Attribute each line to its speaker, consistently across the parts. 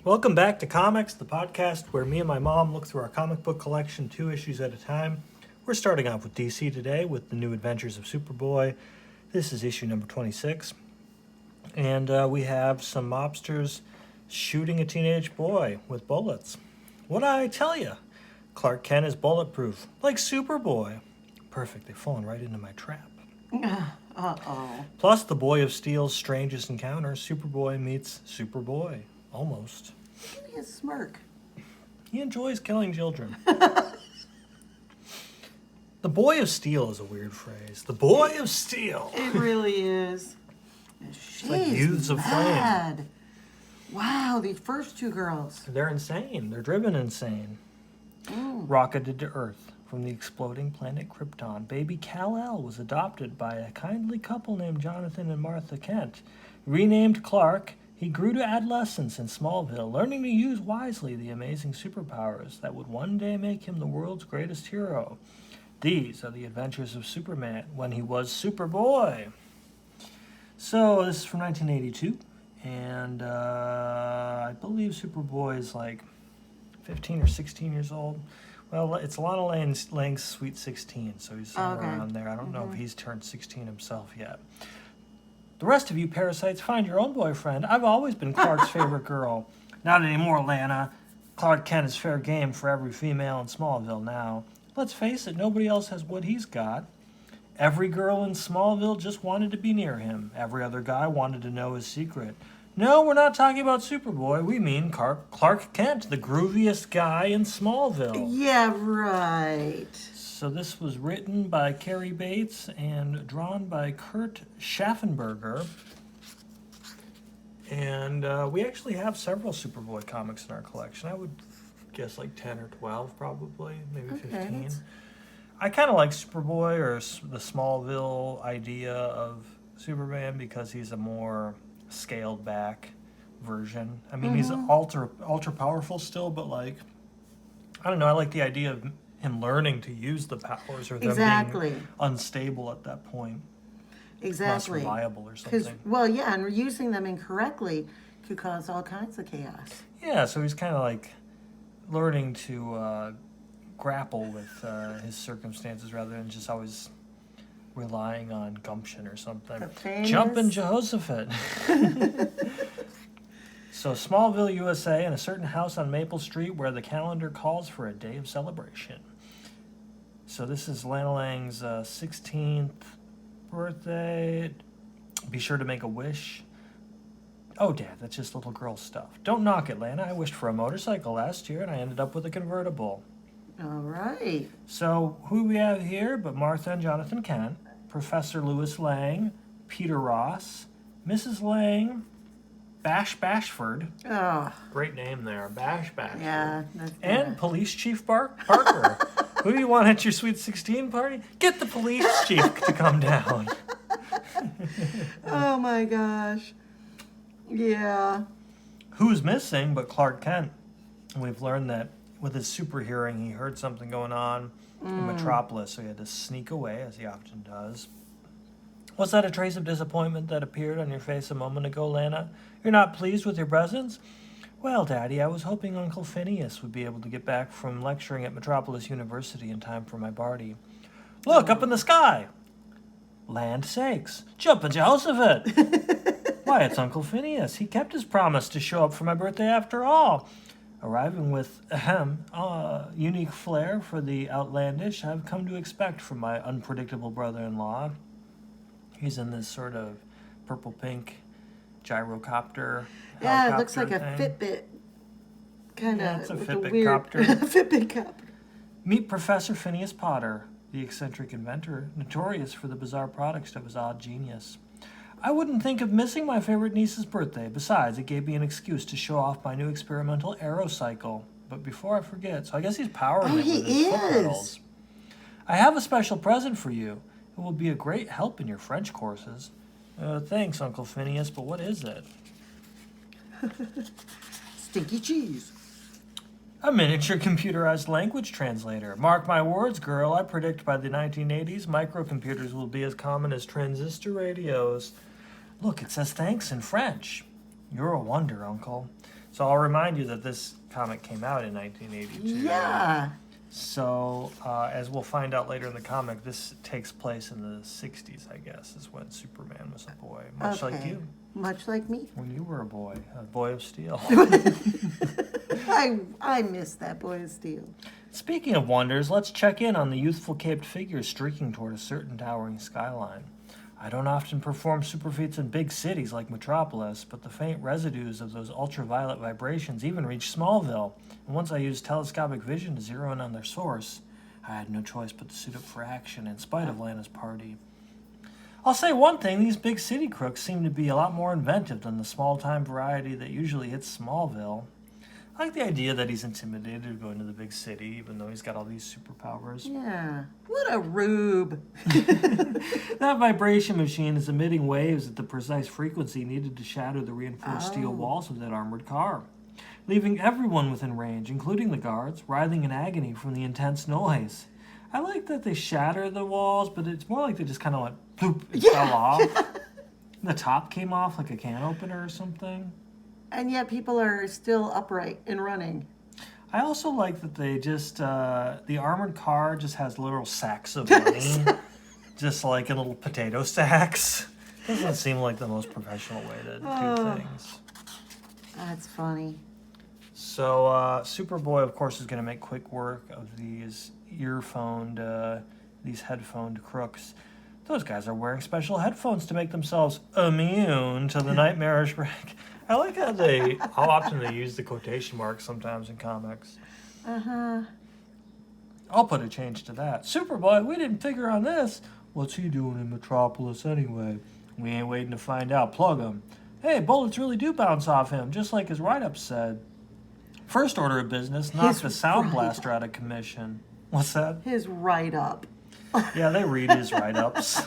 Speaker 1: Welcome back to Comics, the podcast where me and my mom look through our comic book collection 2 issues at a time. We're starting off with DC today with the New Adventures of Superboy. This is issue number 26. And we have some mobsters shooting a teenage boy with bullets. What'd I tell you? Clark Kent is bulletproof, like Superboy. Perfect, they've fallen right into my trap.
Speaker 2: Uh-oh.
Speaker 1: Plus, the Boy of Steel's strangest encounter, Superboy meets Superboy. Almost.
Speaker 2: Give me a smirk.
Speaker 1: He enjoys killing children. The Boy of Steel is a weird phrase. The Boy of Steel.
Speaker 2: It really is. She's
Speaker 1: like Youths of Flame.
Speaker 2: mad. Wow, these first two girls.
Speaker 1: They're insane. They're driven insane. Rocketed to Earth from the exploding planet Krypton. Baby Kal-El was adopted by a kindly couple named Jonathan and Martha Kent. Renamed Clark, he grew to adolescence in Smallville, learning to use wisely the amazing superpowers that would one day make him the world's greatest hero. These are the adventures of Superman when he was Superboy. So this is from 1982, and I believe Superboy is like 15 or 16 years old. Well, it's Lana Lang's Sweet 16, so he's somewhere around there. I don't know if he's turned 16 himself yet. The rest of you parasites, find your own boyfriend. I've always been Clark's favorite girl. Not anymore, Lana. Clark Kent is fair game for every female in Smallville now. Let's face it, nobody else has what he's got. Every girl in Smallville just wanted to be near him. Every other guy wanted to know his secret. No, we're not talking about Superboy. We mean Clark Kent, the grooviest guy in Smallville.
Speaker 2: Yeah, right.
Speaker 1: So this was written by Cary Bates and drawn by Kurt Schaffenberger. And we actually have several Superboy comics in our collection. I would guess like 10 or 12 probably, maybe 15. I kind of like Superboy or the Smallville idea of Superman because he's a more scaled back version. I mean, he's ultra powerful still, but like, I don't know, I like the idea of him learning to use the powers or them being unstable at that point.
Speaker 2: Exactly.
Speaker 1: Less reliable or something.
Speaker 2: Well, yeah, and using them incorrectly could cause all kinds of chaos.
Speaker 1: Yeah, so he's kind of like learning to grapple with his circumstances rather than just always relying on gumption or something. Jumpin' Jehoshaphat. So Smallville, USA, and a certain house on Maple Street where the calendar calls for a day of celebration. So this is Lana Lang's 16th birthday. Be sure to make a wish. Oh, Dad, that's just little girl stuff. Don't knock it, Lana. I wished for a motorcycle last year, and I ended up with a convertible.
Speaker 2: All right.
Speaker 1: So who we have here but Martha and Jonathan Kent, Professor Louis Lang, Peter Ross, Mrs. Lang, Bash Bashford.
Speaker 2: Oh.
Speaker 1: Great name there, Bash Bashford.
Speaker 2: Yeah.
Speaker 1: And Police Chief Parker. Who do you want at your Sweet 16 party? Get the police chief to come down.
Speaker 2: Oh my gosh. Yeah.
Speaker 1: Who's missing but Clark Kent? We've learned that with his super hearing, he heard something going on in Metropolis, so he had to sneak away, as he often does. Was that a trace of disappointment that appeared on your face a moment ago, Lana? You're not pleased with your presence? Well, Daddy, I was hoping Uncle Phineas would be able to get back from lecturing at Metropolis University in time for my party. Look, up in the sky! Land sakes! Jumpin' Jehoshaphat! Why, it's Uncle Phineas. He kept his promise to show up for my birthday after all. Arriving with unique flair for the outlandish I've come to expect from my unpredictable brother-in-law. He's in this sort of purple-pink gyrocopter.
Speaker 2: Yeah, it looks like a Fitbit kind of.
Speaker 1: Yeah, it's a
Speaker 2: with
Speaker 1: Fitbit
Speaker 2: weird
Speaker 1: copter.
Speaker 2: Fitbit copter.
Speaker 1: Meet Professor Phineas Potter, the eccentric inventor, notorious for the bizarre products of his odd genius. I wouldn't think of missing my favorite niece's birthday. Besides, it gave me an excuse to show off my new experimental aerocycle. But before I forget, so I guess he's powering it with his foot pedals. I have a special present for you. It will be a great help in your French courses. Thanks, Uncle Phineas, but what is it?
Speaker 2: Stinky cheese.
Speaker 1: A miniature computerized language translator. Mark my words, girl, I predict by the 1980s, microcomputers will be as common as transistor radios. Look, it says thanks in French. You're a wonder, Uncle. So I'll remind you that this comic came out in 1982.
Speaker 2: Yeah.
Speaker 1: So, as we'll find out later in the comic, this takes place in the 60s, I guess, is when Superman was a boy. Much like
Speaker 2: Okay.
Speaker 1: you,
Speaker 2: Much like me.
Speaker 1: when you were a boy of steel.
Speaker 2: I miss that Boy of Steel.
Speaker 1: Speaking of wonders, let's check in on the youthful caped figures streaking toward a certain towering skyline. I don't often perform super feats in big cities like Metropolis, but the faint residues of those ultraviolet vibrations even reach Smallville, and once I used telescopic vision to zero in on their source, I had no choice but to suit up for action in spite of Lana's party. I'll say one thing, these big city crooks seem to be a lot more inventive than the small-time variety that usually hits Smallville. I like the idea that he's intimidated to go into the big city, even though he's got all these superpowers.
Speaker 2: Yeah. What a rube.
Speaker 1: That vibration machine is emitting waves at the precise frequency needed to shatter the reinforced steel walls of that armored car, leaving everyone within range, including the guards, writhing in agony from the intense noise. I like that they shatter the walls, but it's more like they just kind of went ploop and fell off. The top came off like a can opener or something.
Speaker 2: And yet people are still upright and running.
Speaker 1: I also like that they just, the armored car just has little sacks of money, just like in little potato sacks. Doesn't seem like the most professional way to do things.
Speaker 2: That's funny.
Speaker 1: So, Superboy, of course, is going to make quick work of these these headphoned crooks. Those guys are wearing special headphones to make themselves immune to the nightmarish break. I like how often they use the quotation marks sometimes in comics.
Speaker 2: Uh-huh.
Speaker 1: I'll put a change to that. Superboy, we didn't figure on this. What's he doing in Metropolis anyway? We ain't waiting to find out. Plug him. Hey, bullets really do bounce off him, just like his write-up said. First order of business, knock
Speaker 2: His
Speaker 1: the sound
Speaker 2: write-up.
Speaker 1: blaster out of commission. What's that?
Speaker 2: His write-up.
Speaker 1: Yeah, they read his write-ups.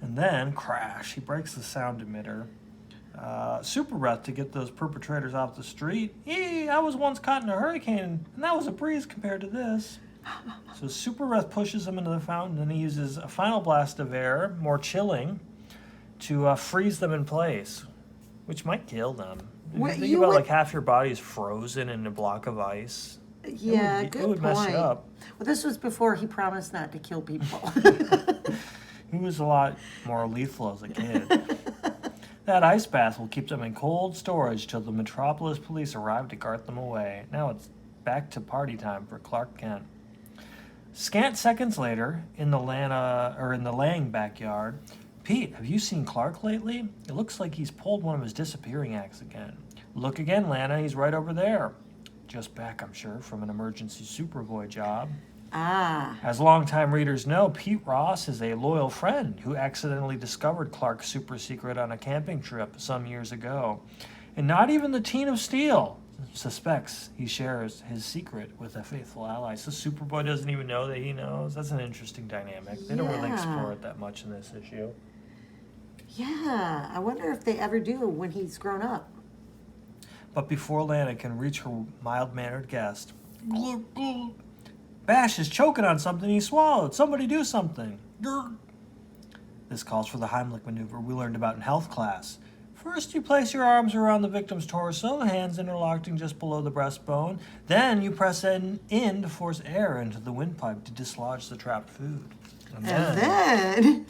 Speaker 1: And then, crash, he breaks the sound emitter. Super breath to get those perpetrators off the street. Yee, I was once caught in a hurricane, and that was a breeze compared to this. So super breath pushes him into the fountain, and he uses a final blast of air, more chilling, to freeze them in place, which might kill them. If
Speaker 2: Well,
Speaker 1: you think
Speaker 2: you
Speaker 1: about
Speaker 2: would-
Speaker 1: like half your body is frozen in a block of ice.
Speaker 2: Yeah,
Speaker 1: it
Speaker 2: good
Speaker 1: would
Speaker 2: point.
Speaker 1: mess you up.
Speaker 2: Well, this was before he promised not to kill people.
Speaker 1: He was a lot more lethal as a kid. That ice bath will keep them in cold storage till the Metropolis police arrive to cart them away. Now it's back to party time for Clark Kent. Scant seconds later, in the Lang backyard, Pete, have you seen Clark lately? It looks like he's pulled one of his disappearing acts again. Look again, Lana, he's right over there. Just back, I'm sure, from an emergency Superboy job.
Speaker 2: Ah.
Speaker 1: As longtime readers know, Pete Ross is a loyal friend who accidentally discovered Clark's super secret on a camping trip some years ago. And not even the Teen of Steel suspects he shares his secret with a faithful ally. So Superboy doesn't even know that he knows. That's an interesting dynamic. They don't really
Speaker 2: Yeah.
Speaker 1: explore it that much in this issue.
Speaker 2: Yeah. I wonder if they ever do when he's grown up.
Speaker 1: But before Lana can reach her mild-mannered guest, Bash is choking on something he swallowed. Somebody do something. This calls for the Heimlich maneuver we learned about in health class. First, you place your arms around the victim's torso, hands interlocking just below the breastbone. Then you press in to force air into the windpipe to dislodge the trapped food.
Speaker 2: And then...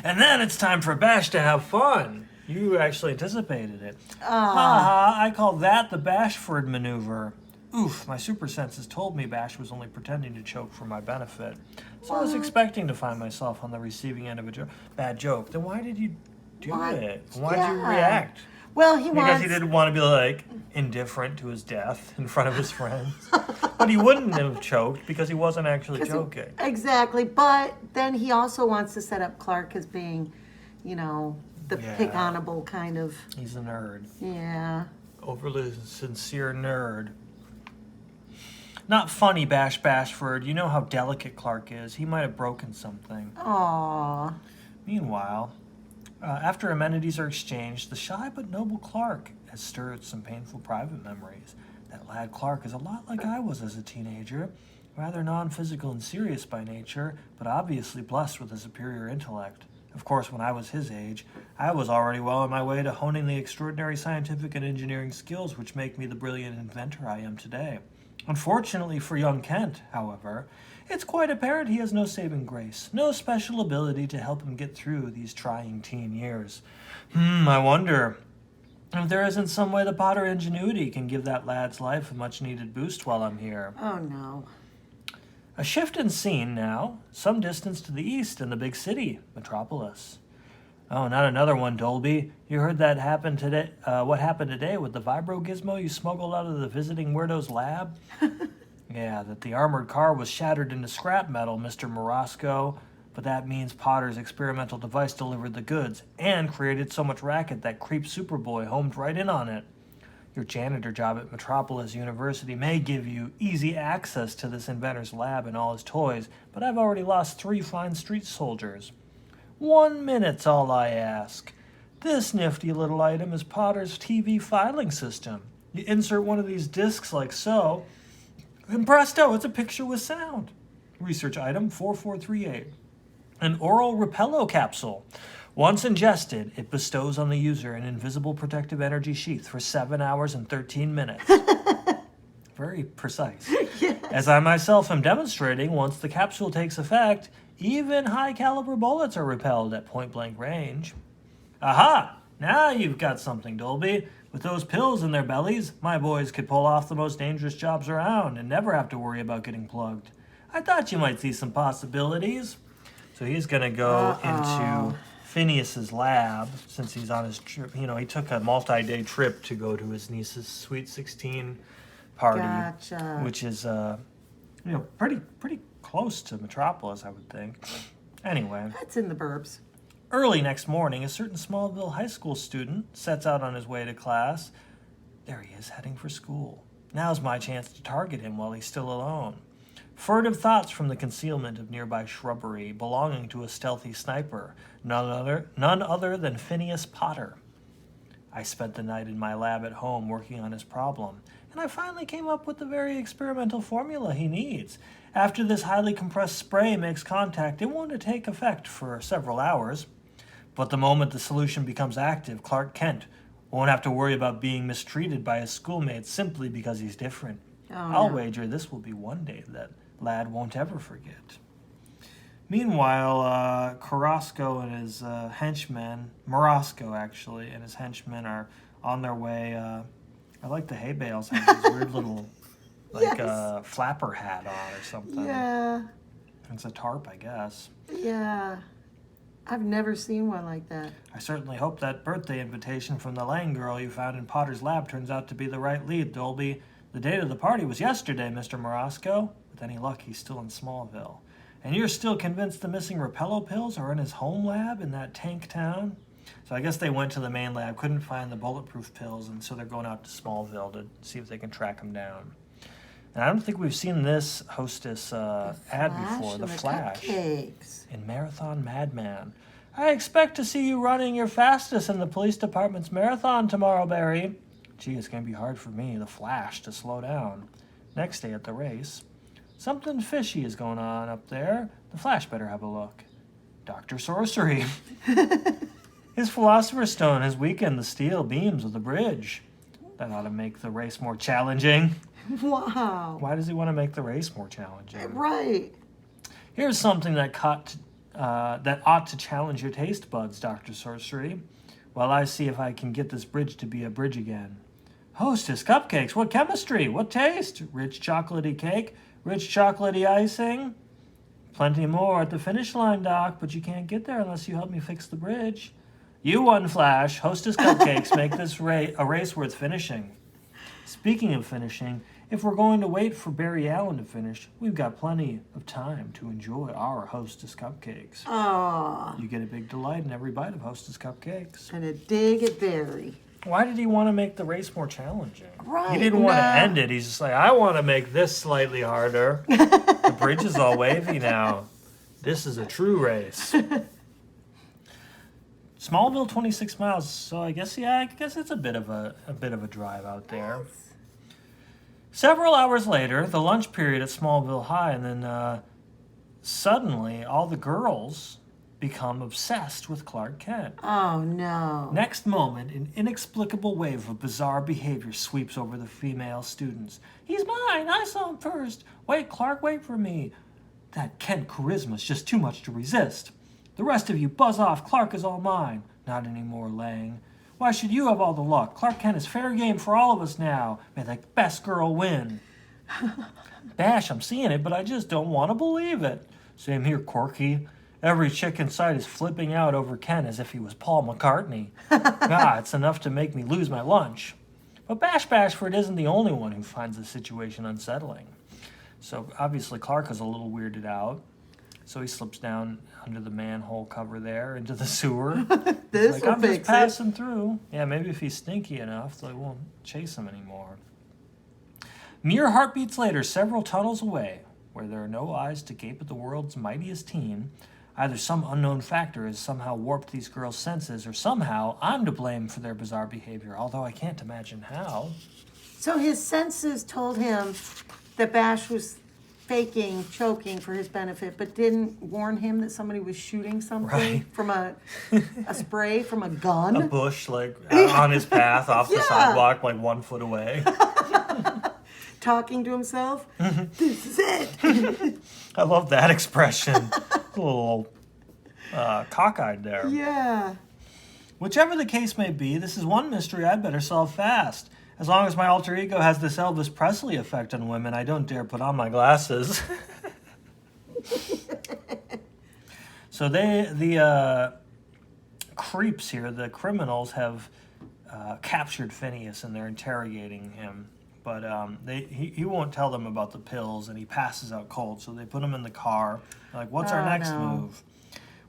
Speaker 1: And then it's time for Bash to have fun. You actually anticipated it. I call that the Bashford maneuver. Oof, my super senses told me Bash was only pretending to choke for my benefit. So I was expecting to find myself on the receiving end of a bad joke. Then why did you do it? Why did you
Speaker 2: Yeah.
Speaker 1: react?
Speaker 2: Well, he
Speaker 1: Because
Speaker 2: wants...
Speaker 1: he didn't want to be like indifferent to his death in front of his friends. But he wouldn't have choked because he wasn't actually joking.
Speaker 2: Exactly. But then he also wants to set up Clark as being, the
Speaker 1: Yeah.
Speaker 2: pick-onable kind of...
Speaker 1: He's a nerd.
Speaker 2: Yeah.
Speaker 1: Overly sincere nerd. Not funny, Bashford. You know how delicate Clark is. He might have broken something.
Speaker 2: Aww.
Speaker 1: Meanwhile, after amenities are exchanged, the shy but noble Clark has stirred some painful private memories. That lad Clark is a lot like I was as a teenager, rather non-physical and serious by nature, but obviously blessed with a superior intellect. Of course, when I was his age, I was already well on my way to honing the extraordinary scientific and engineering skills which make me the brilliant inventor I am today. Unfortunately for young Kent, however, it's quite apparent he has no saving grace, no special ability to help him get through these trying teen years. I wonder if there isn't some way the Potter ingenuity can give that lad's life a much-needed boost while I'm here.
Speaker 2: Oh, no.
Speaker 1: A shift in scene now, some distance to the east in the big city, Metropolis. Oh, not another one, Dolby. You heard that happened today? What happened today with the vibro gizmo you smuggled out of the visiting weirdo's lab? Yeah, that the armored car was shattered into scrap metal, Mr. Morosco. But that means Potter's experimental device delivered the goods and created so much racket that creep Superboy homed right in on it. Your janitor job at Metropolis University may give you easy access to this inventor's lab and all his toys, but I've already lost 3 fine street soldiers. 1 minute's all I ask. This nifty little item is Potter's TV filing system. You insert one of these discs like so, and presto, it's a picture with sound. Research item 4438. An oral Repello capsule. Once ingested, it bestows on the user an invisible protective energy sheath for 7 hours and 13 minutes. Very precise.
Speaker 2: Yes.
Speaker 1: As I myself am demonstrating, once the capsule takes effect, even high-caliber bullets are repelled at point-blank range. Aha! Now you've got something, Dolby. With those pills in their bellies, my boys could pull off the most dangerous jobs around and never have to worry about getting plugged. I thought you might see some possibilities. So he's going to go into Phineas's lab since he's on his trip. You know, he took a multi-day trip to go to his niece's Sweet 16 party,
Speaker 2: Gotcha.
Speaker 1: which is, pretty close to Metropolis, I would think. Anyway,
Speaker 2: That's in the burbs.
Speaker 1: early next morning, a certain Smallville high school student sets out on his way to class. There he is, heading for school. Now's my chance to target him while he's still alone. Furtive thoughts from the concealment of nearby shrubbery belonging to a stealthy sniper, none other than Phineas Potter. I spent the night in my lab at home working on his problem, and I finally came up with the very experimental formula he needs. After this highly compressed spray makes contact, it won't take effect for several hours. But the moment the solution becomes active, Clark Kent won't have to worry about being mistreated by his schoolmates simply because he's different. I'll wager this will be one day that lad won't ever forget. Meanwhile, Carrasco and his henchmen, Morosco actually, and his henchmen are on their way. I like the hay bales have this weird little,
Speaker 2: Yes.
Speaker 1: flapper hat on or something.
Speaker 2: Yeah.
Speaker 1: It's a tarp, I guess.
Speaker 2: Yeah. I've never seen one like that.
Speaker 1: I certainly hope that birthday invitation from the Lang girl you found in Potter's lab turns out to be the right lead, Dolby. The date of the party was yesterday, Mr. Morosco. With any luck, he's still in Smallville. And you're still convinced the missing Repello pills are in his home lab in that tank town? So I guess they went to the main lab, couldn't find the bulletproof pills, and so they're going out to Smallville to see if they can track him down. And I don't think we've seen this hostess ad before, The Flash,
Speaker 2: Cupcakes.
Speaker 1: in Marathon Madman. I expect to see you running your fastest in the police department's marathon tomorrow, Barry. Gee, it's going to be hard for me, The Flash, to slow down. Next day at the race. Something fishy is going on up there. The Flash better have a look. Dr. Sorcery. His Philosopher's Stone has weakened the steel beams of the bridge. That ought to make the race more challenging.
Speaker 2: Wow.
Speaker 1: Why does he want to make the race more challenging?
Speaker 2: Right.
Speaker 1: Here's something that ought to challenge your taste buds, Dr. Sorcery, while I see if I can get this bridge to be a bridge again. Hostess cupcakes, what chemistry? What taste? Rich chocolatey cake? Rich chocolatey icing? Plenty more at the finish line, Doc, but you can't get there unless you help me fix the bridge. You won, Flash. Hostess cupcakes make this a race worth finishing. Speaking of finishing, if we're going to wait for Barry Allen to finish, we've got plenty of time to enjoy our Hostess cupcakes.
Speaker 2: Aw.
Speaker 1: You get a big delight in every bite of Hostess cupcakes.
Speaker 2: And a dig at Barry.
Speaker 1: Why did he want to make the race more challenging?
Speaker 2: Right,
Speaker 1: He didn't want to
Speaker 2: nah.
Speaker 1: end it. He's just like, I want to make this slightly harder. The bridge is all wavy now. This is a true race. Smallville, 26 miles. So I guess it's a bit of a drive out there. Several hours later, the lunch period at Smallville High, and then suddenly all the girls become obsessed with Clark Kent.
Speaker 2: Oh, no.
Speaker 1: Next moment, an inexplicable wave of bizarre behavior sweeps over the female students. He's mine! I saw him first! Wait, Clark, wait for me! That Kent charisma's just too much to resist. The rest of you buzz off. Clark is all mine. Not anymore, Lang. Why should you have all the luck? Clark Kent is fair game for all of us now. May the best girl win. Bash, I'm seeing it, but I just don't want to believe it. Same here, Corky. Every chick in sight is flipping out over Ken as if he was Paul McCartney. It's enough to make me lose my lunch. But Bash Bashford isn't the only one who finds the situation unsettling. So obviously Clark is a little weirded out. So he slips down under the manhole cover there into the sewer.
Speaker 2: This
Speaker 1: He's
Speaker 2: will
Speaker 1: I'm just
Speaker 2: fix it.
Speaker 1: passing through. Yeah, maybe if he's stinky enough, they won't chase him anymore. Mere heartbeats later, several tunnels away, where there are no eyes to gape at the world's mightiest teen, either some unknown factor has somehow warped these girls' senses, or somehow I'm to blame for their bizarre behavior, although I can't imagine how.
Speaker 2: So his senses told him that Bash was faking, choking for his benefit, but didn't warn him that somebody was shooting something
Speaker 1: Right.
Speaker 2: from a spray from a gun.
Speaker 1: A bush, like, on his path off the
Speaker 2: Yeah.
Speaker 1: sidewalk, like 1 foot away.
Speaker 2: Talking to himself. This is it.
Speaker 1: I love that expression. A little cockeyed there.
Speaker 2: Yeah.
Speaker 1: Whichever the case may be, this is one mystery I'd better solve fast. As long as my alter ego has this Elvis Presley effect on women, I don't dare put on my glasses. So the creeps here, the criminals, have captured Phineas and they're interrogating him. But he won't tell them about the pills, and he passes out cold. So they put him in the car. They're like, what's our next move?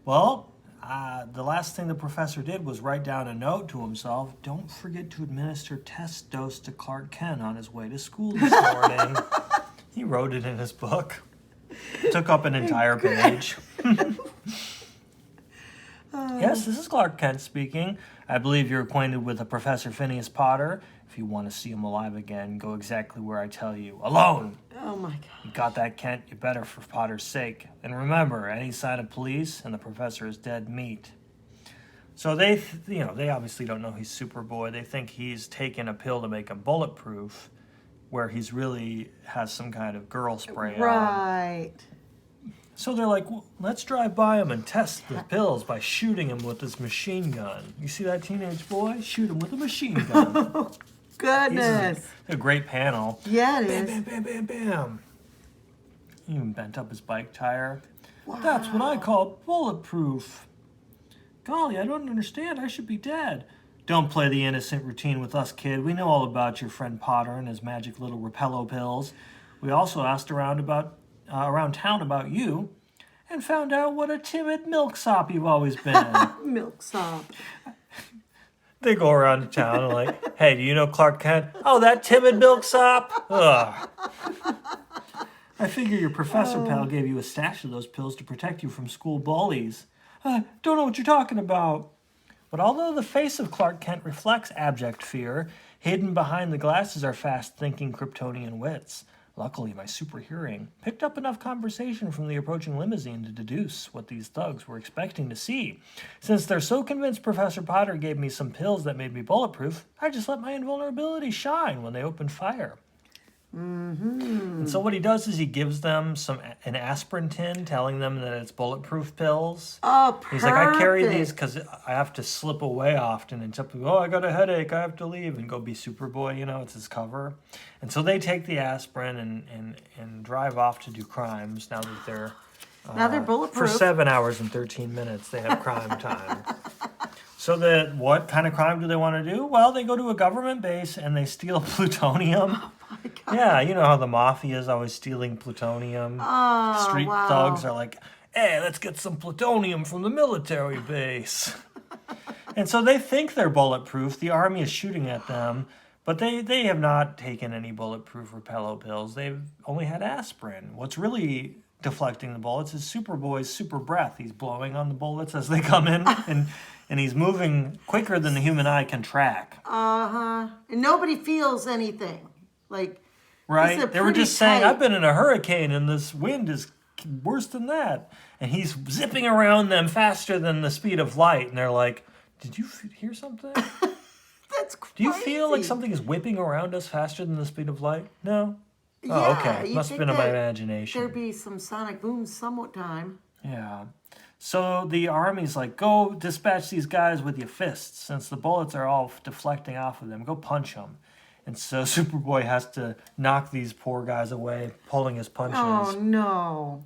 Speaker 1: Well, the last thing the professor did was write down a note to himself. Don't forget to administer test dose to Clark Kent on his way to school this morning. He wrote it in his book. Took up an entire page. Yes, this is Clark Kent speaking. I believe you're acquainted with the Professor Phineas Potter. If you want to see him alive again, go exactly where I tell you. Alone!
Speaker 2: Oh my God.
Speaker 1: You got that, Kent? You better for Potter's sake. And remember, any sign of police and the professor is dead meat. So they obviously don't know he's Superboy. They think he's taken a pill to make him bulletproof, where he's really has some kind of girl spray on.
Speaker 2: Right.
Speaker 1: So they're like, well, let's drive by him and test the pills by shooting him with this machine gun. You see that teenage boy? Shoot him with a machine gun.
Speaker 2: Goodness.
Speaker 1: This is a great panel.
Speaker 2: Yeah, it
Speaker 1: Bam,
Speaker 2: is.
Speaker 1: bam, bam, bam, bam. He even bent up his bike tire.
Speaker 2: Wow.
Speaker 1: That's what I call bulletproof. Golly, I don't understand. I should be dead. Don't play the innocent routine with us, kid. We know all about your friend Potter and his magic little Repello pills. We also asked around town about you and found out what a timid milksop you've always been.
Speaker 2: Milksop.
Speaker 1: They go around town and like, hey, do you know Clark Kent? Oh, that timid milksop? Ugh. I figure your professor pal gave you a stash of those pills to protect you from school bullies. I don't know what you're talking about. But although the face of Clark Kent reflects abject fear, hidden behind the glasses are fast-thinking Kryptonian wits. Luckily, my super hearing picked up enough conversation from the approaching limousine to deduce what these thugs were expecting to see. Since they're so convinced Professor Potter gave me some pills that made me bulletproof, I just let my invulnerability shine when they opened fire. And so what he does is he gives them an aspirin tin, telling them that it's bulletproof pills.
Speaker 2: Oh, perfect.
Speaker 1: He's like, I carry these because I have to slip away often and tell people, oh, I got a headache, I have to leave, and go be Superboy, it's his cover. And so they take the aspirin and drive off to do crimes now that they're
Speaker 2: Now they're bulletproof.
Speaker 1: For 7 hours and 13 minutes, they have crime time. So what kind of crime do they want to do? Well, they go to a government base and they steal plutonium.
Speaker 2: Oh my God.
Speaker 1: Yeah, you know how the mafia is always stealing plutonium.
Speaker 2: Oh,
Speaker 1: Street
Speaker 2: wow.
Speaker 1: thugs are like, hey, let's get some plutonium from the military base. And so they think they're bulletproof. The army is shooting at them, but they have not taken any bulletproof Repello pills. They've only had aspirin. What's really deflecting the bullets is Superboy's super breath. He's blowing on the bullets as they come in, and he's moving quicker than the human eye can track.
Speaker 2: Uh-huh. And nobody feels anything. Like,
Speaker 1: Right?
Speaker 2: this is a
Speaker 1: They were
Speaker 2: pretty
Speaker 1: just saying,
Speaker 2: tight-
Speaker 1: I've been in a hurricane and this wind is worse than that. And he's zipping around them faster than the speed of light. And they're like, did you hear something?
Speaker 2: That's crazy.
Speaker 1: Do you feel like something is whipping around us faster than the speed of light? No? Oh,
Speaker 2: Yeah,
Speaker 1: okay.
Speaker 2: you'd
Speaker 1: Must have
Speaker 2: think
Speaker 1: been in my
Speaker 2: that
Speaker 1: imagination.
Speaker 2: There'd be some sonic booms somewhat time.
Speaker 1: Yeah. So the army's like, go dispatch these guys with your fists. Since the bullets are all deflecting off of them, go punch them. And so Superboy has to knock these poor guys away, pulling his punches.
Speaker 2: Oh, no.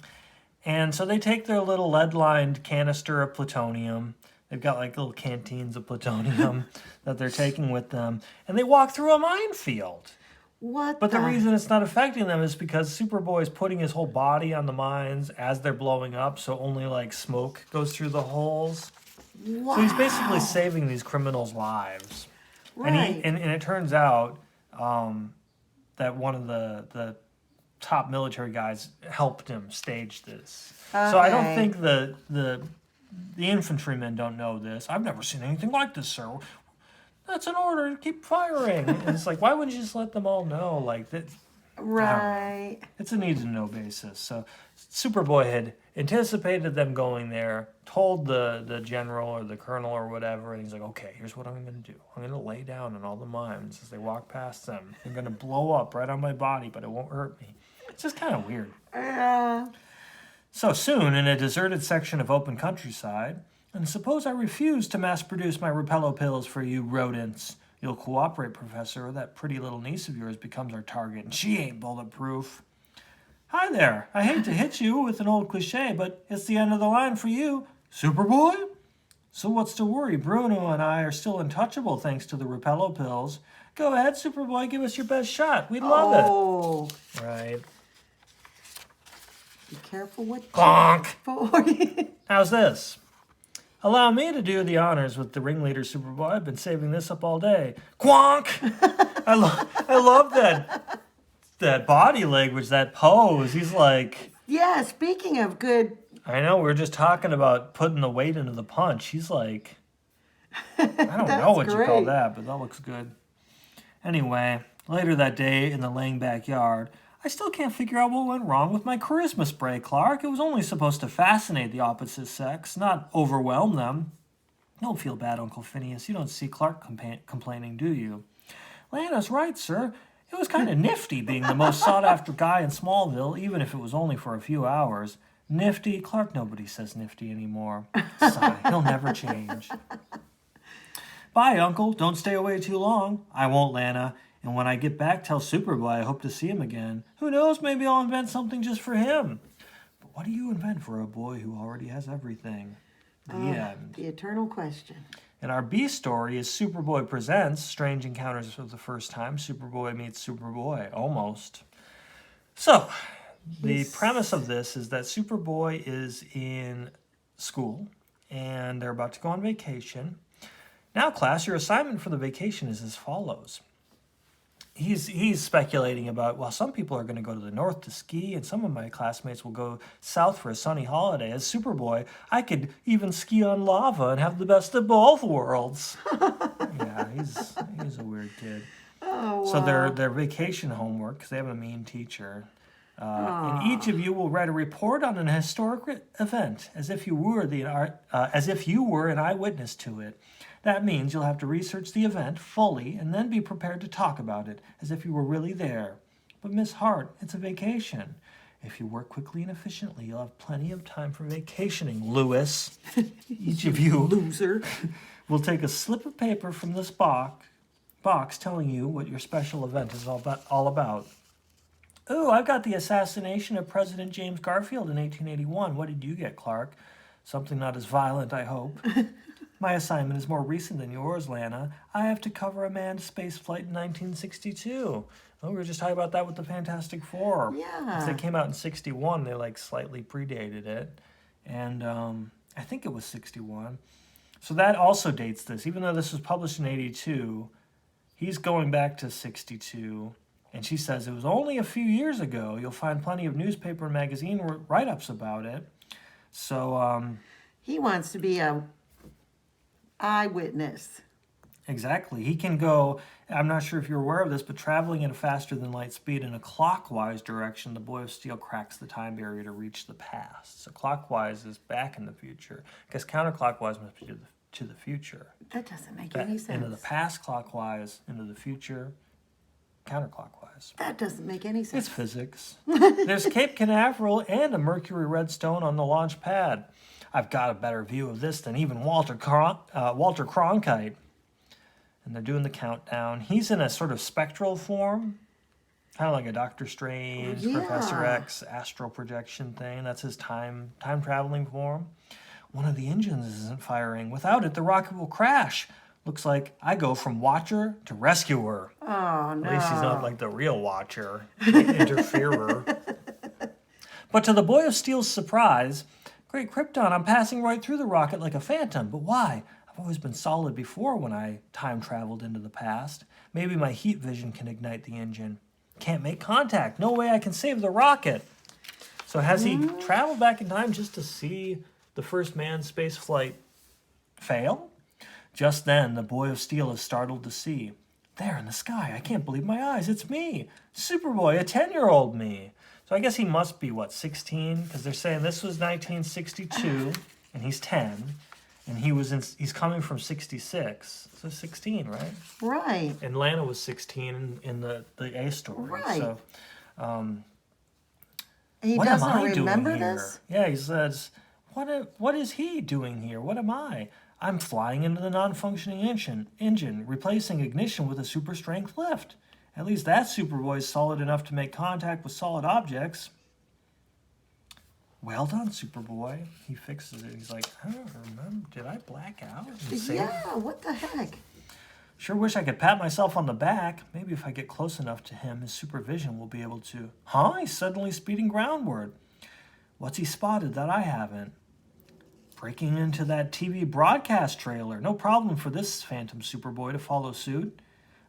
Speaker 1: And so they take their little lead-lined canister of plutonium. They've got like little canteens of plutonium that they're taking with them. And they walk through a minefield.
Speaker 2: What
Speaker 1: But the reason it's not affecting them is because Superboy is putting his whole body on the mines as they're blowing up, so only like smoke goes through the holes.
Speaker 2: Wow.
Speaker 1: So he's basically saving these criminals' lives.
Speaker 2: Right.
Speaker 1: And it turns out that one of the top military guys helped him stage this. So I don't
Speaker 2: Okay.
Speaker 1: think the infantrymen don't know this. I've never seen anything like this, sir. That's an order. Keep firing. And it's like, why wouldn't you just let them all know? Like that.
Speaker 2: Right.
Speaker 1: It's a need to know basis. So Superboy had anticipated them going there, told the general or the colonel or whatever, and he's like, okay, here's what I'm going to do. I'm going to lay down on all the mines as they walk past them. They're going to blow up right on my body, but it won't hurt me. It's just kind of weird. So soon, in a deserted section of open countryside, and suppose I refuse to mass produce my Repello pills for you rodents. You'll cooperate, Professor, or that pretty little niece of yours becomes our target, and she ain't bulletproof. Hi there. I hate to hit you with an old cliche, but it's the end of the line for you, Superboy. So what's to worry? Bruno and I are still untouchable thanks to the Repello pills. Go ahead, Superboy, give us your best shot. We'd love
Speaker 2: Oh,
Speaker 1: it. Right.
Speaker 2: be careful what
Speaker 1: Bonk.
Speaker 2: for.
Speaker 1: How's this? Allow me to do the honors with the ringleader, Superboy. I've been saving this up all day. Quonk! I love that body language, that pose. He's like,
Speaker 2: Yeah, speaking of good,
Speaker 1: I know, we were just talking about putting the weight into the punch. He's like, I don't know what you call
Speaker 2: great.
Speaker 1: that, but that looks good. Anyway, later that day in the Lang backyard, I still can't figure out what went wrong with my charisma spray, Clark. It was only supposed to fascinate the opposite sex, not overwhelm them. Don't feel bad, Uncle Phineas. You don't see Clark complaining, do you? Lana's right, sir. It was kind of nifty being the most sought-after guy in Smallville, even if it was only for a few hours. Nifty? Clark, nobody says nifty anymore. Sigh, he'll never change. Bye, Uncle. Don't stay away too long. I won't, Lana. And when I get back, tell Superboy I hope to see him again. Who knows, maybe I'll invent something just for him. But what do you invent for a boy who already has everything? The end.
Speaker 2: the eternal question.
Speaker 1: And our B story is Superboy Presents Strange Encounters for the First Time. Superboy meets Superboy, almost. So, the premise of this is that Superboy is in school, and they're about to go on vacation. Now, class, your assignment for the vacation is as follows. He's speculating about, well, some people are going to go to the north to ski, and some of my classmates will go south for a sunny holiday. As Superboy, I could even ski on lava and have the best of both worlds. Yeah, he's a weird kid.
Speaker 2: Oh,
Speaker 1: So their vacation homework, because they have a mean teacher, and each of you will write a report on an historic event, as if you were an eyewitness to it. That means you'll have to research the event fully and then be prepared to talk about it as if you were really there. But Miss Hart, it's a vacation. If you work quickly and efficiently, you'll have plenty of time for vacationing, Lewis. Each of you
Speaker 2: loser.
Speaker 1: will take a slip of paper from this box telling you what your special event is all about. Oh, I've got the assassination of President James Garfield in 1881. What did you get, Clark? Something not as violent, I hope. My assignment is more recent than yours, Lana. I have to cover a manned space flight in 1962. Oh, we were just talking about that with the Fantastic Four.
Speaker 2: Yeah.
Speaker 1: If they came out in 61, they slightly predated it. And I think it was 61. So that also dates this. Even though this was published in 82, he's going back to 62. And she says it was only a few years ago. You'll find plenty of newspaper and magazine write-ups about it. So
Speaker 2: He wants to be a eyewitness.
Speaker 1: Exactly. He can go, I'm not sure if you're aware of this, but traveling at a faster than light speed in a clockwise direction, the Boy of Steel cracks the time barrier to reach the past. So clockwise is back in the future. I guess counterclockwise must be to the future.
Speaker 2: That doesn't make any sense.
Speaker 1: Into the past clockwise, into the future counterclockwise.
Speaker 2: That doesn't make any sense.
Speaker 1: It's physics. There's Cape Canaveral and a Mercury Redstone on the launch pad. I've got a better view of this than even Walter Cronkite. And they're doing the countdown. He's in a sort of spectral form, kind of like a Doctor Strange, Professor X, astral projection thing. That's his time traveling form. One of the engines isn't firing. Without it, the rocket will crash. Looks like I go from watcher to rescuer.
Speaker 2: Oh, no.
Speaker 1: At least he's not like the real watcher, interferer. But to the Boy of Steel's surprise, Great Krypton, I'm passing right through the rocket like a phantom. But why? I've always been solid before when I time traveled into the past. Maybe my heat vision can ignite the engine. Can't make contact. No way I can save the rocket. So has he traveled back in time just to see the first manned space flight fail? Just then, the Boy of Steel is startled to see. There in the sky, I can't believe my eyes. It's me, Superboy, a 10-year-old me. So I guess he must be, 16? Because they're saying this was 1962, and he's 10. And he's coming from 66, so 16, right?
Speaker 2: Right.
Speaker 1: And Lana was 16 in the A story.
Speaker 2: Right.
Speaker 1: So,
Speaker 2: He
Speaker 1: what am
Speaker 2: doesn't
Speaker 1: I
Speaker 2: remember
Speaker 1: doing here?
Speaker 2: this?
Speaker 1: Yeah, he says, what is he doing here? What am I? I'm flying into the non-functioning engine, replacing ignition with a super strength lift. At least that Superboy is solid enough to make contact with solid objects. Well done, Superboy. He fixes it. He's like, I don't remember. Did I black out?
Speaker 2: Yeah, what the heck?
Speaker 1: Sure wish I could pat myself on the back. Maybe if I get close enough to him, his supervision will be able to... Huh? He's suddenly speeding groundward. What's he spotted that I haven't? Breaking into that TV broadcast trailer. No problem for this phantom Superboy to follow suit.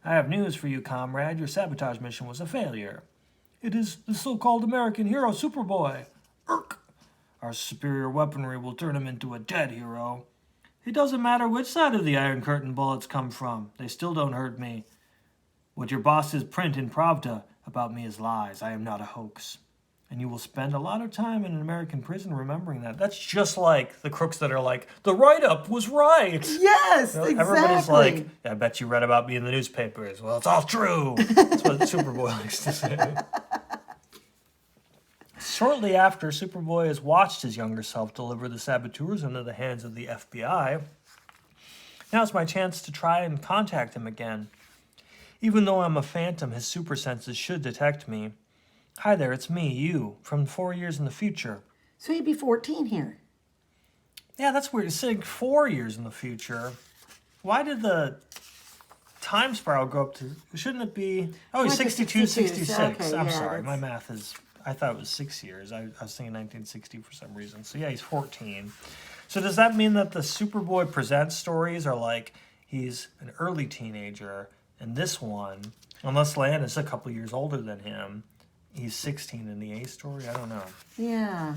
Speaker 1: I have news for you, comrade. Your sabotage mission was a failure. It is the so-called American hero Superboy. Irk! Our superior weaponry will turn him into a dead hero. It doesn't matter which side of the Iron Curtain bullets come from. They still don't hurt me. What your bosses print in Pravda about me is lies. I am not a hoax. And you will spend a lot of time in an American prison remembering that. That's just like the crooks that are like, the write-up was right.
Speaker 2: Yes,
Speaker 1: You know,
Speaker 2: exactly.
Speaker 1: everybody's like, I bet you read about me in the newspapers. Well, it's all true. That's what Superboy likes to say. Shortly after, Superboy has watched his younger self deliver the saboteurs into the hands of the FBI. Now's my chance to try and contact him again. Even though I'm a phantom, his super senses should detect me. Hi there, it's me, you, from 4 years in the future.
Speaker 2: So he'd be 14 here.
Speaker 1: Yeah, that's weird. It's saying 4 years in the future. Why did the time spiral go up to... Shouldn't it be... Oh, he's
Speaker 2: Like a
Speaker 1: 62,
Speaker 2: 62.
Speaker 1: 66.
Speaker 2: Okay,
Speaker 1: I'm
Speaker 2: yeah,
Speaker 1: sorry, my
Speaker 2: that's-
Speaker 1: math is... I thought it was 6 years. I was thinking 1960 for some reason. So yeah, he's 14. So does that mean that the Superboy Presents stories are like he's an early teenager, and this one, unless Lan is a couple years older than him, he's 16 in the A story? I don't know.
Speaker 2: Yeah.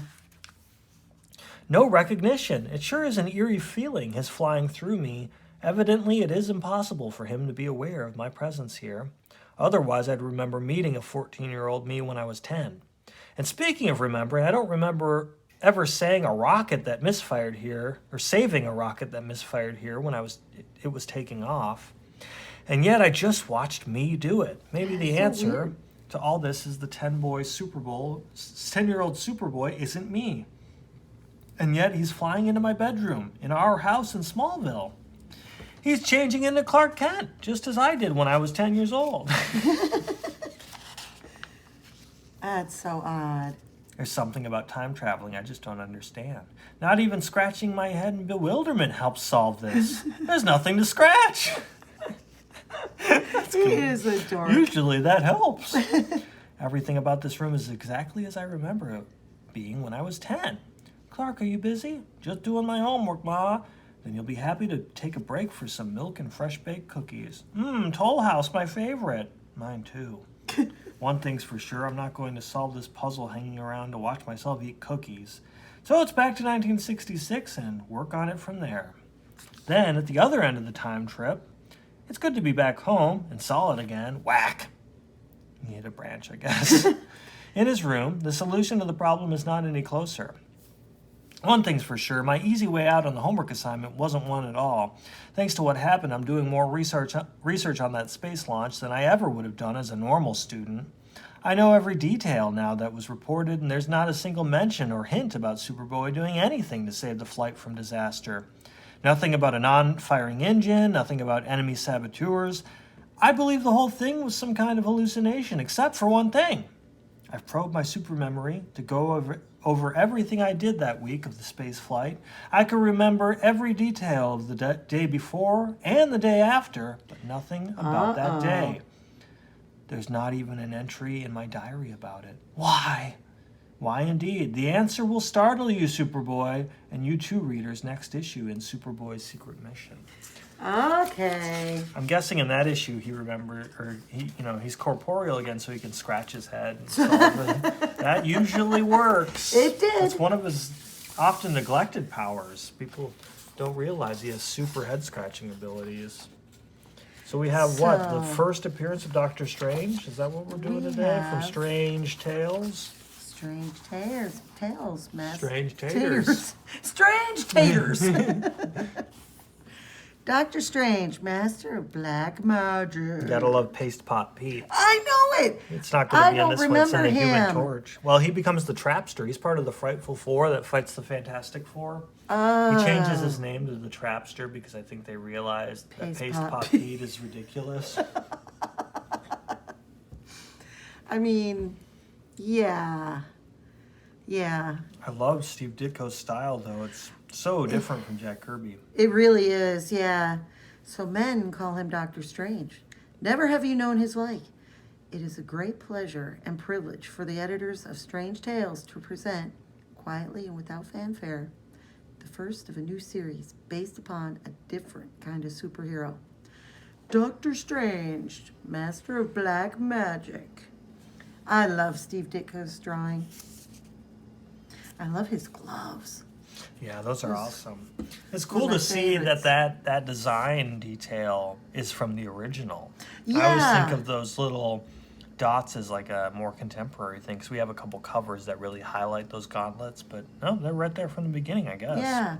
Speaker 1: No recognition. It sure is an eerie feeling, his flying through me. Evidently, it is impossible for him to be aware of my presence here. Otherwise, I'd remember meeting a 14-year-old me when I was 10. And speaking of remembering, I don't remember ever saying a rocket that misfired here, or saving a rocket that misfired here when it was taking off. And yet I just watched me do it. Maybe the
Speaker 2: so
Speaker 1: answer
Speaker 2: weird.
Speaker 1: to all this is the 10-year-old Superboy isn't me. And yet he's flying into my bedroom in our house in Smallville. He's changing into Clark Kent, just as I did when I was 10 years old.
Speaker 2: That's so odd.
Speaker 1: There's something about time traveling I just don't understand. Not even scratching my head in bewilderment helps solve this. There's nothing to scratch.
Speaker 2: He is a dork.
Speaker 1: Usually that helps. Everything about this room is exactly as I remember it being when I was 10. Clark, are you busy? Just doing my homework, Ma. Then you'll be happy to take a break for some milk and fresh-baked cookies. Toll House, my favorite. Mine too. One thing's for sure, I'm not going to solve this puzzle hanging around to watch myself eat cookies. So it's back to 1966 and work on it from there. Then, at the other end of the time trip, It's good to be back home and solid again. Whack! He hit a branch, I guess. In his room, the solution to the problem is not any closer. One thing's for sure, my easy way out on the homework assignment wasn't one at all. Thanks to what happened, I'm doing more research on that space launch than I ever would have done as a normal student. I know every detail now that was reported, and there's not a single mention or hint about Superboy doing anything to save the flight from disaster. Nothing about a non-firing engine, nothing about enemy saboteurs. I believe the whole thing was some kind of hallucination, except for one thing. I've probed my super memory to go over everything I did that week of the space flight. I can remember every detail of the day before and the day after, but nothing about that day. There's not even an entry in my diary about it. Why? Why indeed? The answer will startle you, Superboy, and you too, readers, next issue in Superboy's Secret Mission.
Speaker 2: Okay.
Speaker 1: I'm guessing in that issue he's corporeal again, so he can scratch his head and solve it. That usually works.
Speaker 2: It did.
Speaker 1: It's one of his often neglected powers. People don't realize he has super head scratching abilities. So we have the first appearance of Doctor Strange? Is that what we're doing today? From Strange Tales?
Speaker 2: Strange Tales, mess.
Speaker 1: Strange Taters.
Speaker 2: Strange Taters. Doctor Strange, Master of Black Magic.
Speaker 1: You gotta love Paste Pot Pete.
Speaker 2: I know it.
Speaker 1: It's not going to be in this one. It's in the
Speaker 2: him.
Speaker 1: Human Torch. Well, he becomes the Trapster. He's part of the Frightful Four that fights the Fantastic Four. He changes his name to the Trapster because I think they realized that Paste Pot Pete is ridiculous.
Speaker 2: I mean, yeah.
Speaker 1: I love Steve Ditko's style, though. It's so different from Jack Kirby.
Speaker 2: It really is, yeah. So men call him Doctor Strange. Never have you known his like. It is a great pleasure and privilege for the editors of Strange Tales to present, quietly and without fanfare, the first of a new series based upon a different kind of superhero. Doctor Strange, Master of Black Magic. I love Steve Ditko's drawing. I love his gloves.
Speaker 1: Yeah, those are awesome. It's cool to see that design detail is from the original.
Speaker 2: Yeah.
Speaker 1: I always think of those little dots as like a more contemporary thing, because we have a couple covers that really highlight those gauntlets, but no, they're right there from the beginning, I guess.
Speaker 2: Yeah.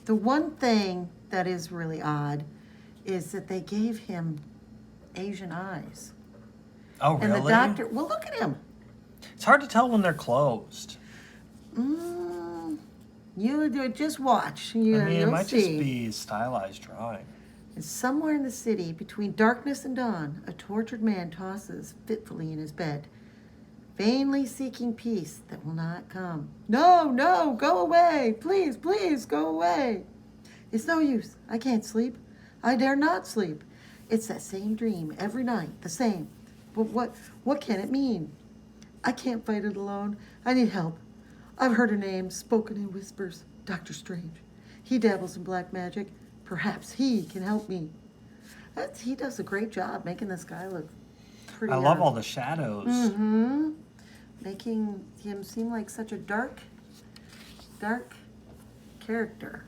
Speaker 2: The one thing that is really odd is that they gave him Asian eyes.
Speaker 1: Oh, really?
Speaker 2: And the doctor, well, look at him.
Speaker 1: It's hard to tell when they're closed.
Speaker 2: You do it, just watch.
Speaker 1: I mean, it might
Speaker 2: see.
Speaker 1: just be stylized drawing.
Speaker 2: And somewhere in the city, between darkness and dawn, a tortured man tosses fitfully in his bed, vainly seeking peace that will not come. No, go away. Please, go away. It's no use. I can't sleep. I dare not sleep. It's that same dream every night, the same. But what can it mean? I can't fight it alone. I need help. I've heard a name spoken in whispers. Doctor Strange. He dabbles in black magic. Perhaps he can help me. He does a great job making this guy look pretty.
Speaker 1: I love all the shadows.
Speaker 2: Mm-hmm. Making him seem like such a dark character.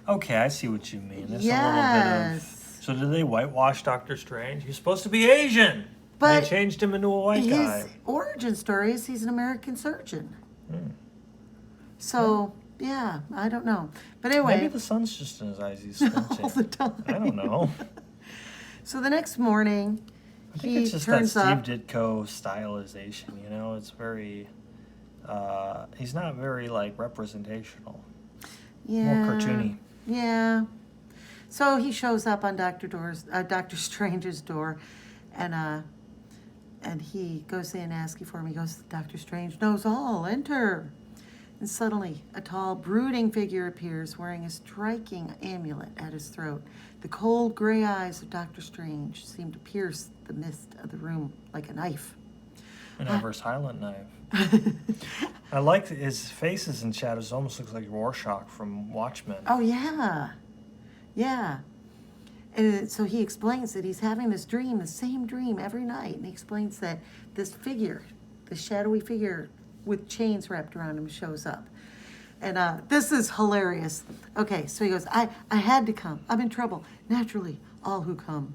Speaker 1: Okay, I see what you mean. There's a little bit of... So did they whitewash Doctor Strange? He's supposed to be Asian. But they changed him into a white guy.
Speaker 2: His origin story is he's an American surgeon. So, yeah, I don't know. But anyway.
Speaker 1: Maybe the sun's just in his eyes. He's squinting.
Speaker 2: All the time.
Speaker 1: I don't know.
Speaker 2: So the next morning,
Speaker 1: I think it's just that Steve Ditko stylization, you know? It's very, he's not very, like, representational.
Speaker 2: Yeah.
Speaker 1: More cartoony.
Speaker 2: Yeah. So he shows up on Dr. Strange's door, and he goes in asking for him. He goes, Dr. Strange knows all, enter. And suddenly, a tall, brooding figure appears wearing a striking amulet at his throat. The cold gray eyes of Dr. Strange seem to pierce the mist of the room like a knife.
Speaker 1: An ever silent knife. I like his faces and shadows. Almost looks like Rorschach from Watchmen.
Speaker 2: Oh, yeah. Yeah. And so he explains that he's having this dream, the same dream every night. And he explains that this figure, the shadowy figure with chains wrapped around him, shows up. And this is hilarious. Okay, so he goes, I had to come. I'm in trouble. Naturally, all who come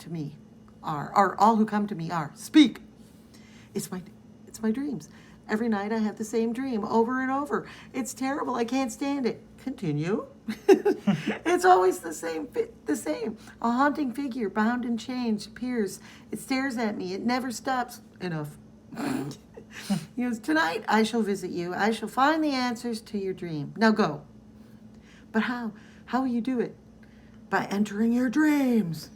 Speaker 2: to me are, or all who come to me are, speak. It's my dreams. Every night I have the same dream over and over. It's terrible. I can't stand it. Continue. It's always the same. A haunting figure bound in chains appears. It stares at me. It never stops. Enough. He goes, tonight I shall visit you. I shall find the answers to your dream. Now go. But how? How will you do it? By entering your dreams.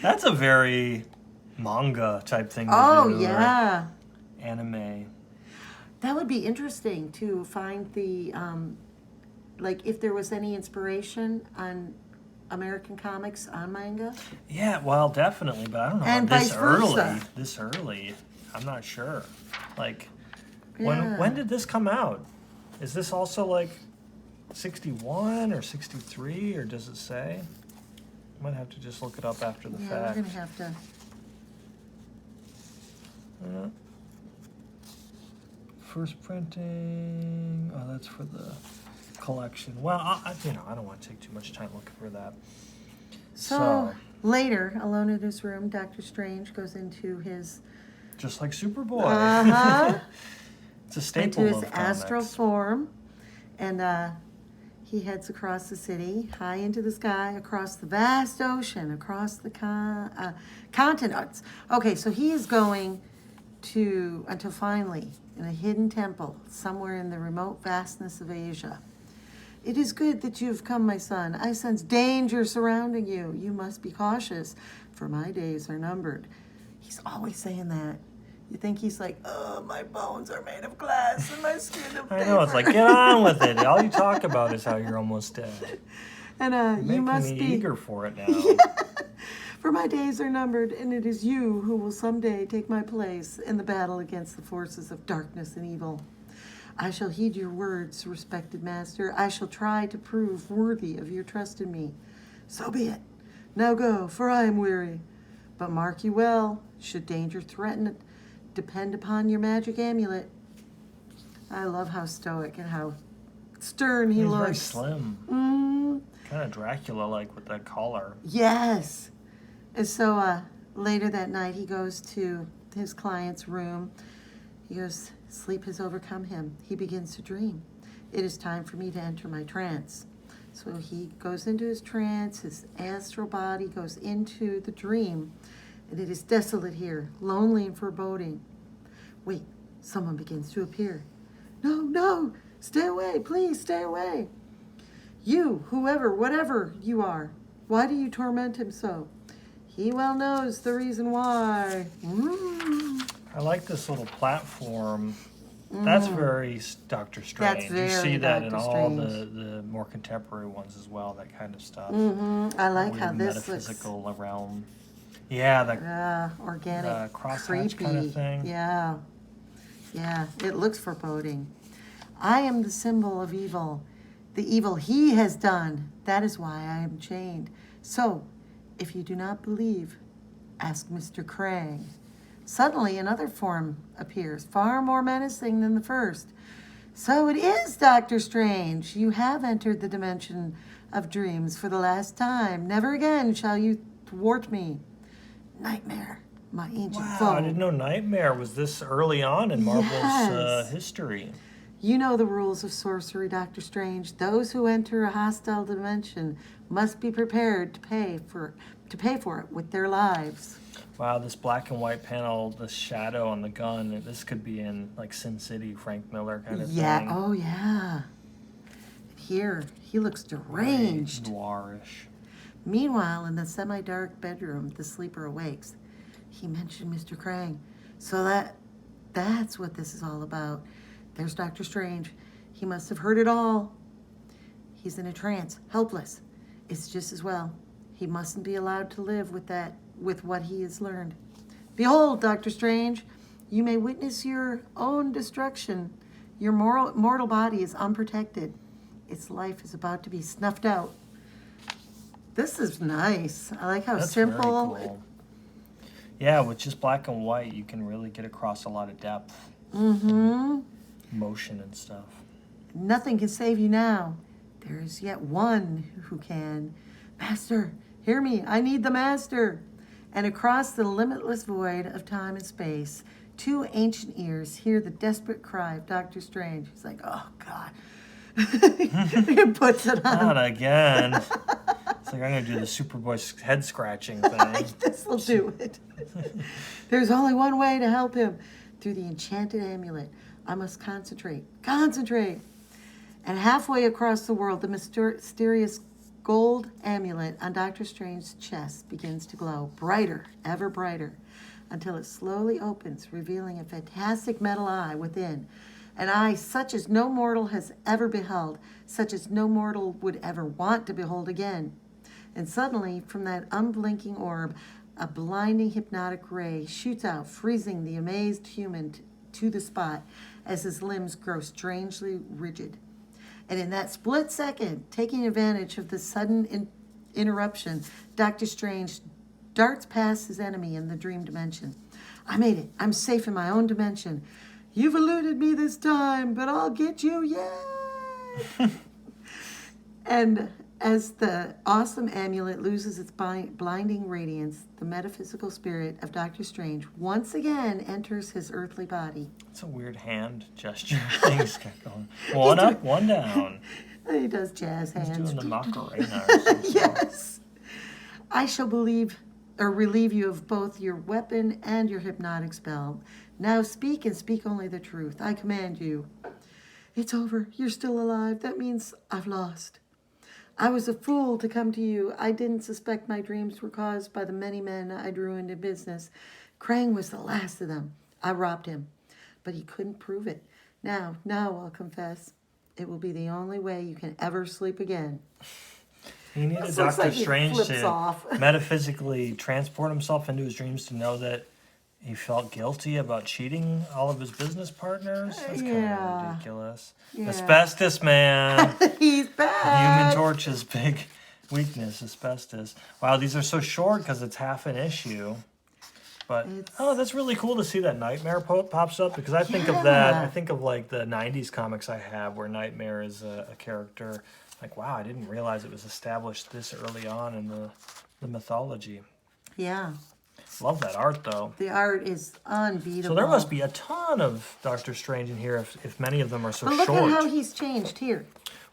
Speaker 1: That's a very manga type thing to
Speaker 2: Oh,
Speaker 1: do.
Speaker 2: yeah.
Speaker 1: Or anime.
Speaker 2: That would be interesting to find the, like, if there was any inspiration on American comics on manga.
Speaker 1: Yeah, well, definitely, but I don't know.
Speaker 2: And
Speaker 1: this
Speaker 2: vice
Speaker 1: early.
Speaker 2: versa.
Speaker 1: This early, I'm not sure. Like,
Speaker 2: Yeah.
Speaker 1: when did this come out? Is this also like 61 or 63, or does it say? Might have to just look it up after the
Speaker 2: Yeah,
Speaker 1: fact.
Speaker 2: we're going to have to.
Speaker 1: First printing. Oh, that's for the collection. Well, I don't want to take too much time looking for that.
Speaker 2: So later, alone in his room, Doctor Strange goes into his
Speaker 1: just like Superboy. It's a staple
Speaker 2: into his
Speaker 1: of comics.
Speaker 2: astral form, and he heads across the city, high into the sky, across the vast ocean, across the continents. Okay, so he is going to, until finally, in a hidden temple somewhere in the remote vastness of Asia. It is good that you have come, my son. I sense danger surrounding you. You must be cautious, for my days are numbered. He's always saying that. You think he's like, oh, my bones are made of glass and my skin of paper.
Speaker 1: I know, it's like, get on with it. All you talk about is how you're almost dead.
Speaker 2: And
Speaker 1: You're
Speaker 2: you
Speaker 1: making
Speaker 2: must
Speaker 1: me
Speaker 2: be
Speaker 1: eager for it now.
Speaker 2: For my days are numbered, and it is you who will someday take my place in the battle against the forces of darkness and evil. I shall heed your words, respected master. I shall try to prove worthy of your trust in me. So be it. Now go, for I am weary. But mark you well, should danger threaten it, depend upon your magic amulet. I love how stoic and how stern he
Speaker 1: He's
Speaker 2: looks.
Speaker 1: very slim. Kind of Dracula-like with that collar.
Speaker 2: Yes. And so later that night, he goes to his client's room. He goes, sleep has overcome him. He begins to dream. It is time for me to enter my trance. So he goes into his trance. His astral body goes into the dream. And it is desolate here, lonely and foreboding. Wait, someone begins to appear. No, no, stay away, please, stay away. You, whoever, whatever you are, why do you torment him so? He well knows the reason why.
Speaker 1: I like this little platform. That's very Doctor Strange.
Speaker 2: Very
Speaker 1: you see that in
Speaker 2: Doctor
Speaker 1: all
Speaker 2: Strange.
Speaker 1: the more contemporary ones as well, that kind of stuff.
Speaker 2: I like
Speaker 1: Really
Speaker 2: how this looks
Speaker 1: metaphysical realm. Yeah, the
Speaker 2: organic,
Speaker 1: crosshatch
Speaker 2: creepy.
Speaker 1: kind of thing.
Speaker 2: Yeah, yeah, it looks foreboding. I am the symbol of evil, the evil he has done. That is why I am chained. So, if you do not believe, ask Mr. Krang. Suddenly, another form appears, far more menacing than the first. So it is, Doctor Strange. You have entered the dimension of dreams for the last time. Never again shall you thwart me. Nightmare, my ancient foe.
Speaker 1: Wow, I didn't know Nightmare was this early on in Marvel's
Speaker 2: Yes.
Speaker 1: history.
Speaker 2: You know the rules of sorcery, Doctor Strange. Those who enter a hostile dimension must be prepared to pay for it with their lives.
Speaker 1: Wow, this black and white panel, the shadow on the gun, this could be in like Sin City, Frank Miller kind of
Speaker 2: Yeah,
Speaker 1: thing.
Speaker 2: oh yeah. Here, he looks deranged.
Speaker 1: Noirish.
Speaker 2: Meanwhile, in the semi-dark bedroom, the sleeper awakes. He mentioned Mr. Krang. So that's what this is all about. There's Doctor Strange. He must have heard it all. He's in a trance, helpless. It's just as well. He mustn't be allowed to live with what he has learned. Behold, Doctor Strange, you may witness your own destruction. Your mortal body is unprotected. Its life is about to be snuffed out. This is nice. I like how
Speaker 1: That's
Speaker 2: simple.
Speaker 1: very cool. Yeah, with just black and white, you can really get across a lot of depth, motion and stuff.
Speaker 2: Nothing can save you now. There is yet one who can. Master, Hear me, I need the master. And across the limitless void of time and space, two ancient ears hear the desperate cry of Doctor Strange. He's like, oh, God. He puts it on.
Speaker 1: Not again. It's like, I'm going to do the Superboy head scratching thing.
Speaker 2: This will do it. There's only one way to help him. Through the enchanted amulet. I must concentrate. Concentrate. And halfway across the world, the mysterious gold amulet on Doctor Strange's chest begins to glow, brighter, ever brighter, until it slowly opens, revealing a fantastic metal eye within. An eye such as no mortal has ever beheld, such as no mortal would ever want to behold again. And suddenly, from that unblinking orb, a blinding hypnotic ray shoots out, freezing the amazed human to the spot as his limbs grow strangely rigid. And in that split second, taking advantage of the sudden interruption, Doctor Strange darts past his enemy in the dream dimension. I made it. I'm safe in my own dimension. You've eluded me this time, but I'll get you yet. And as the awesome amulet loses its blinding radiance, the metaphysical spirit of Doctor Strange once again enters his earthly body.
Speaker 1: It's a weird hand gesture. Things get going. One up, one down.
Speaker 2: He does jazz hands.
Speaker 1: He's doing the Macarena or something.
Speaker 2: Yes. I shall relieve you of both your weapon and your hypnotic spell. Now speak and speak only the truth. I command you. It's over. You're still alive. That means I've lost. I was a fool to come to you. I didn't suspect my dreams were caused by the many men I'd ruined in business. Krang was the last of them. I robbed him, but he couldn't prove it. Now I'll confess. It will be the only way you can ever sleep again.
Speaker 1: He needed
Speaker 2: This looks
Speaker 1: Doctor
Speaker 2: like he
Speaker 1: Strange
Speaker 2: flips
Speaker 1: to
Speaker 2: off.
Speaker 1: metaphysically transport himself into his dreams to know that he felt guilty about cheating all of his business partners. That's kind
Speaker 2: Yeah.
Speaker 1: of ridiculous.
Speaker 2: Yeah.
Speaker 1: Asbestos, man.
Speaker 2: He's back.
Speaker 1: Human Torch's big weakness, asbestos. Wow, these are so short because it's half an issue. But, that's really cool to see that Nightmare pops up, because I think of that, I think of like the 90s comics I have where Nightmare is a character. Like, wow, I didn't realize it was established this early on in the mythology.
Speaker 2: Yeah.
Speaker 1: Love that art, though.
Speaker 2: The art is unbeatable.
Speaker 1: So there must be a ton of Doctor Strange in here if many of them are so
Speaker 2: But look
Speaker 1: short.
Speaker 2: at how he's changed here.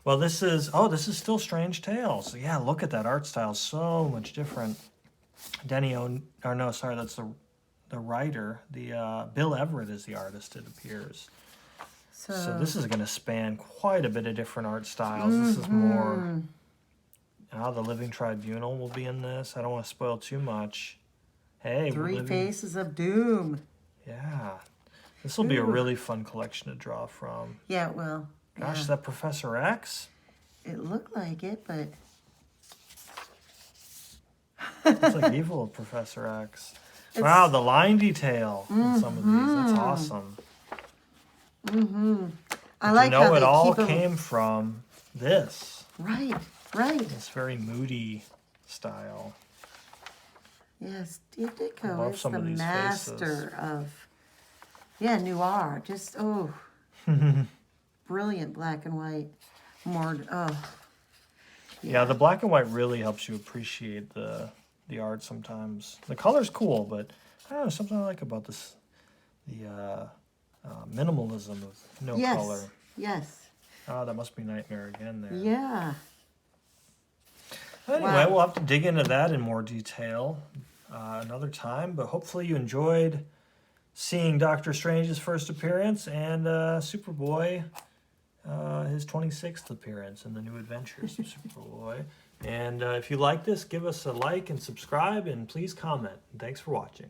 Speaker 1: Well, this is still Strange Tales. So yeah, look at that art style, so much different. That's the writer. Bill Everett is the artist, it appears. So this is going to span quite a bit of different art styles. This is more. The Living Tribunal will be in this. I don't want to spoil too much. Hey,
Speaker 2: Three Faces of Doom.
Speaker 1: Yeah, this will be a really fun collection to draw from.
Speaker 2: Yeah, it will.
Speaker 1: Gosh,
Speaker 2: Yeah.
Speaker 1: is that Professor X?
Speaker 2: It looked like it, but
Speaker 1: It's like evil Professor X. Wow, the line detail in some of these. That's awesome.
Speaker 2: I like how
Speaker 1: it
Speaker 2: they
Speaker 1: all
Speaker 2: keep 'em-
Speaker 1: came from this.
Speaker 2: Right.
Speaker 1: This very moody style.
Speaker 2: Yes, Steve
Speaker 1: I
Speaker 2: Ditko
Speaker 1: love
Speaker 2: is
Speaker 1: some
Speaker 2: the
Speaker 1: of these
Speaker 2: master of noir. Just brilliant black and white.
Speaker 1: Yeah, the black and white really helps you appreciate the art sometimes. The color's cool, but I don't know, something I like about this, the minimalism of no color.
Speaker 2: Yes.
Speaker 1: Oh, that must be Nightmare again there.
Speaker 2: Yeah.
Speaker 1: Anyway,
Speaker 2: Wow.
Speaker 1: we'll have to dig into that in more detail another time, but hopefully you enjoyed seeing Doctor Strange's first appearance and Superboy, his 26th appearance in the New Adventures of Superboy. And if you like this, give us a like and subscribe, and please comment. And thanks for watching.